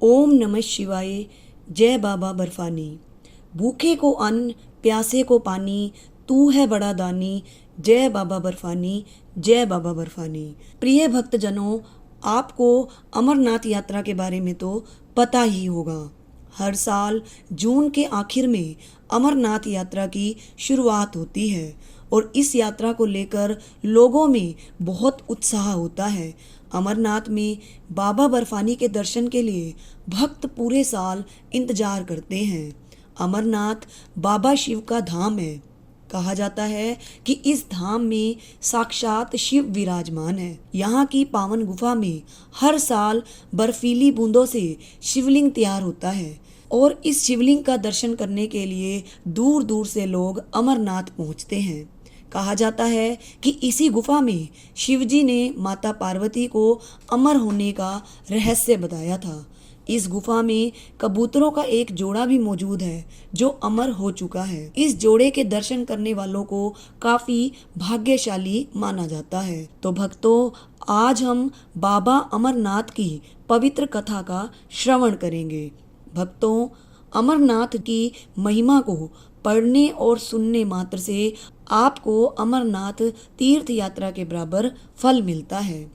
ओम नमः शिवाय। जय बाबा बर्फानी। भूखे को अन्न, प्यासे को पानी, तू है बड़ा दानी। जय बाबा बर्फानी, जय बाबा बर्फानी। प्रिय भक्तजनों, आपको अमरनाथ यात्रा के बारे में तो पता ही होगा। हर साल जून के आखिर में अमरनाथ यात्रा की शुरुआत होती है और इस यात्रा को लेकर लोगों में बहुत उत्साह होता है। अमरनाथ में बाबा बर्फानी के दर्शन के लिए भक्त पूरे साल इंतजार करते हैं। अमरनाथ बाबा शिव का धाम है। कहा जाता है कि इस धाम में साक्षात शिव विराजमान है। यहाँ की पावन गुफा में हर साल बर्फीली बूंदों से शिवलिंग तैयार होता है और इस शिवलिंग का दर्शन करने के लिए दूर दूर से लोग अमरनाथ पहुँचते हैं। कहा जाता है कि इसी गुफा में शिवजी ने माता पार्वती को अमर होने का रहस्य बताया था। इस गुफा में कबूतरों का एक जोड़ा भी मौजूद है जो अमर हो चुका है। इस जोड़े के दर्शन करने वालों को काफी भाग्यशाली माना जाता है। तो भक्तों, आज हम बाबा अमरनाथ की पवित्र कथा का श्रवण करेंगे। भक्तों, अमरनाथ की महिमा को पढ़ने और सुनने मात्र से आपको अमरनाथ तीर्थ यात्रा के बराबर फल मिलता है।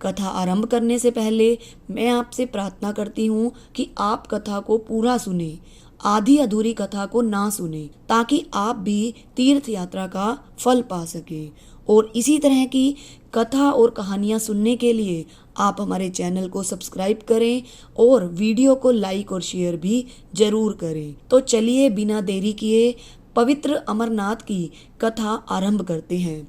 कथा आरंभ करने से पहले मैं आपसे प्रार्थना करती हूँ कि आप कथा को पूरा सुने, आधी अधूरी कथा को ना सुने, ताकि आप भी तीर्थ यात्रा का फल पा सके। और इसी तरह की कथा और कहानियाँ सुनने के लिए आप हमारे चैनल को सब्सक्राइब करें और वीडियो को लाइक और शेयर भी जरूर करें। तो चलिए बिना देरी किए पवित्र अमरनाथ की कथा आरंभ करते हैं।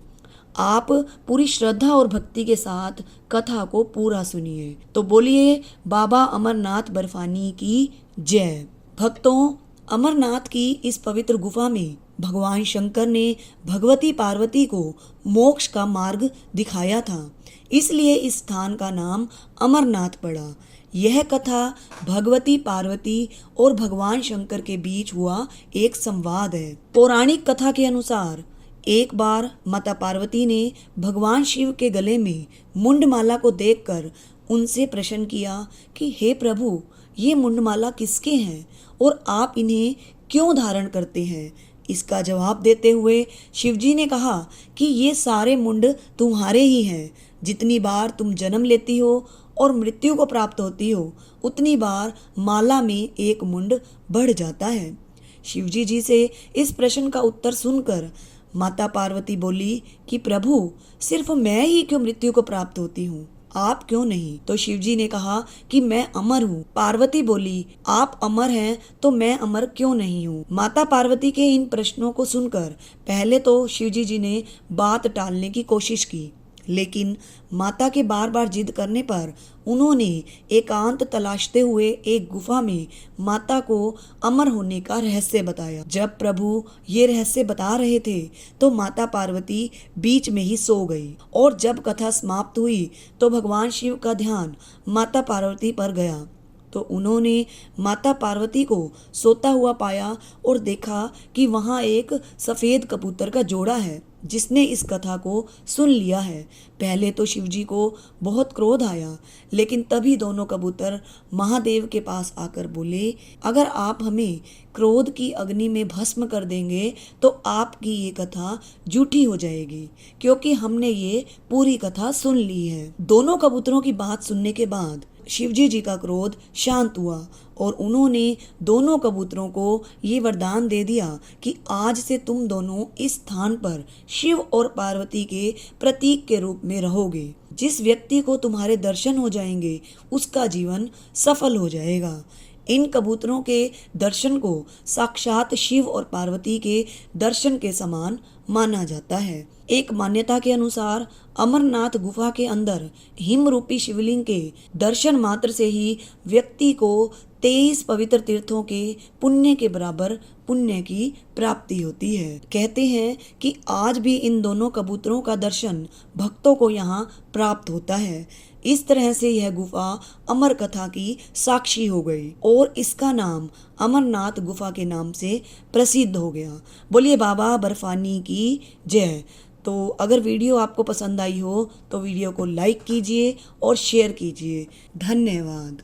आप पूरी श्रद्धा और भक्ति के साथ कथा को पूरा सुनिए। तो बोलिए बाबा अमरनाथ बर्फानी की जय। भक्तों, अमरनाथ की इस पवित्र गुफा में भगवान शंकर ने भगवती पार्वती को मोक्ष का मार्ग दिखाया था, इसलिए इस स्थान का नाम अमरनाथ पड़ा। यह कथा भगवती पार्वती और भगवान शंकर के बीच हुआ एक संवाद है। पौराणिक कथा के अनुसार एक बार माता पार्वती ने भगवान शिव के गले में मुंडमाला को देखकर उनसे प्रश्न किया कि हे प्रभु, ये मुंडमाला किसके हैं और आप इन्हें क्यों धारण करते हैं। इसका जवाब देते हुए शिवजी ने कहा कि ये सारे मुंड तुम्हारे ही हैं। जितनी बार तुम जन्म लेती हो और मृत्यु को प्राप्त होती हो, उतनी बार माला में एक मुंड बढ़ जाता है। शिवजी जी से इस प्रश्न का उत्तर सुनकर माता पार्वती बोली कि प्रभु, सिर्फ मैं ही क्यों मृत्यु को प्राप्त होती हूँ, आप क्यों नहीं। तो शिवजी ने कहा कि मैं अमर हूँ। पार्वती बोली, आप अमर हैं तो मैं अमर क्यों नहीं हूँ। माता पार्वती के इन प्रश्नों को सुनकर पहले तो शिवजी जी ने बात टालने की कोशिश की, लेकिन माता के बार बार जिद करने पर उन्होंने एकांत तलाशते हुए एक गुफा में माता को अमर होने का रहस्य बताया। जब प्रभु ये रहस्य बता रहे थे तो माता पार्वती बीच में ही सो गई और जब कथा समाप्त हुई तो भगवान शिव का ध्यान माता पार्वती पर गया तो उन्होंने माता पार्वती को सोता हुआ पाया और देखा कि वहाँ एक सफ़ेद कबूतर का जोड़ा है जिसने इस कथा को सुन लिया है। पहले तो शिवजी को बहुत क्रोध आया, लेकिन तभी दोनों कबूतर महादेव के पास आकर बोले, अगर आप हमें क्रोध की अग्नि में भस्म कर देंगे तो आपकी ये कथा झूठी हो जाएगी, क्योंकि हमने ये पूरी कथा सुन ली है। दोनों कबूतरों की बात सुनने के बाद शिवजी जी का क्रोध शांत हुआ और उन्होंने दोनों कबूतरों को ये वरदान दे दिया कि आज से तुम दोनों इस स्थान पर शिव और पार्वती के प्रतीक के रूप में रहोगे। जिस व्यक्ति को तुम्हारे दर्शन हो जाएंगे उसका जीवन सफल हो जाएगा। इन कबूतरों के दर्शन को साक्षात शिव और पार्वती के दर्शन के समान माना जाता है। एक मान्यता के अनुसार अमरनाथ गुफा के अंदर हिम रूपी शिवलिंग के दर्शन मात्र से ही व्यक्ति को 23 पवित्र तीर्थों के पुण्य के बराबर पुण्य की प्राप्ति होती है। कहते हैं कि आज भी इन दोनों कबूतरों का दर्शन भक्तों को यहाँ प्राप्त होता है। इस तरह से यह गुफा अमर कथा की साक्षी हो गई और इसका नाम अमरनाथ गुफा के नाम से प्रसिद्ध हो गया। बोलिए बाबा बर्फानी की जय। तो अगर वीडियो आपको पसंद आई हो तो वीडियो को लाइक कीजिए और शेयर कीजिए। धन्यवाद।